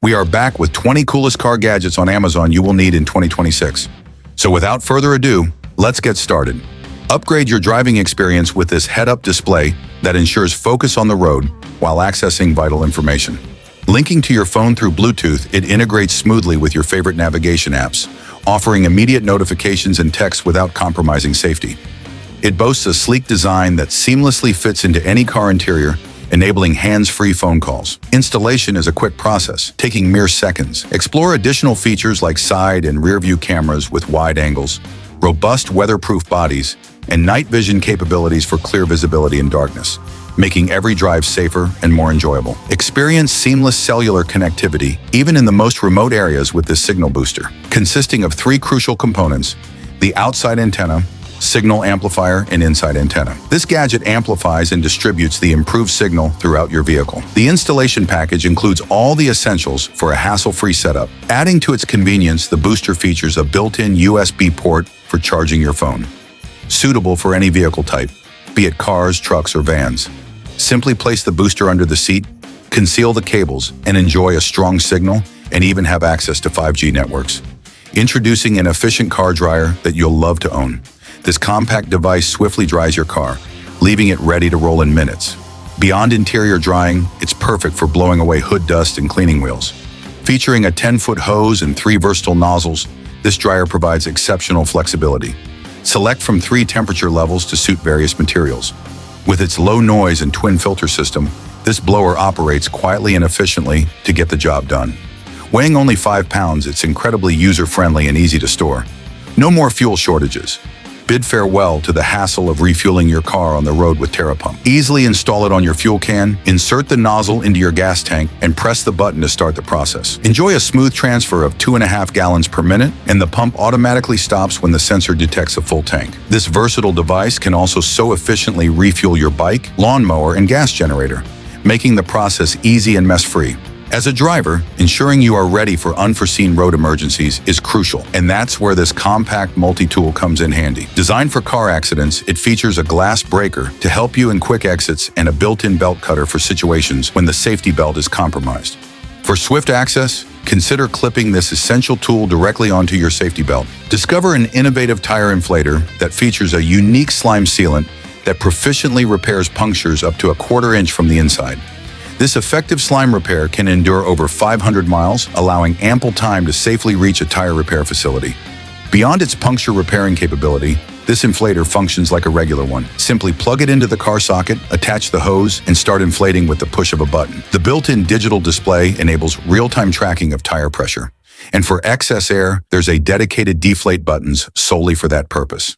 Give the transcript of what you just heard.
We are back with 20 coolest car gadgets on Amazon you will need in 2026. So without further ado, let's get started. Upgrade your driving experience with this head-up display that ensures focus on the road while accessing vital information. Linking to your phone through Bluetooth, it integrates smoothly with your favorite navigation apps, offering immediate notifications and text without compromising safety. It boasts a sleek design that seamlessly fits into any car interior, enabling hands-free phone calls. Installation is a quick process, taking mere seconds. Explore additional features like side and rear view cameras with wide angles, robust weatherproof bodies, and night vision capabilities for clear visibility in darkness, making every drive safer and more enjoyable. Experience seamless cellular connectivity, even in the most remote areas with this signal booster. Consisting of three crucial components: the outside antenna, signal amplifier, and inside antenna. This gadget amplifies and distributes the improved signal throughout your vehicle. The installation package includes all the essentials for a hassle-free setup. Adding to its convenience, the booster features a built-in USB port for charging your phone. Suitable for any vehicle type, be it cars, trucks, or vans. Simply place the booster under the seat, conceal the cables, and enjoy a strong signal, and even have access to 5G networks. Introducing an efficient car dryer that you'll love to own. This compact device swiftly dries your car, leaving it ready to roll in minutes. Beyond interior drying, it's perfect for blowing away hood dust and cleaning wheels. Featuring a 10-foot hose and 3 versatile nozzles, this dryer provides exceptional flexibility. Select from 3 temperature levels to suit various materials. With its low noise and twin filter system, this blower operates quietly and efficiently to get the job done. Weighing only 5 pounds, it's incredibly user-friendly and easy to store. No more fuel shortages. Bid farewell to the hassle of refueling your car on the road with TerraPump. Easily install it on your fuel can, insert the nozzle into your gas tank, and press the button to start the process. Enjoy a smooth transfer of 2.5 gallons per minute, and the pump automatically stops when the sensor detects a full tank. This versatile device can also so efficiently refuel your bike, lawnmower, and gas generator, making the process easy and mess-free. As a driver, ensuring you are ready for unforeseen road emergencies is crucial, and that's where this compact multi-tool comes in handy. Designed for car accidents, it features a glass breaker to help you in quick exits and a built-in belt cutter for situations when the safety belt is compromised. For swift access, consider clipping this essential tool directly onto your safety belt. Discover an innovative tire inflator that features a unique slime sealant that proficiently repairs punctures up to 1/4 inch from the inside. This effective slime repair can endure over 500 miles, allowing ample time to safely reach a tire repair facility. Beyond its puncture repairing capability, this inflator functions like a regular one. Simply plug it into the car socket, attach the hose, and start inflating with the push of a button. The built-in digital display enables real-time tracking of tire pressure. And for excess air, there's a dedicated deflate buttons solely for that purpose.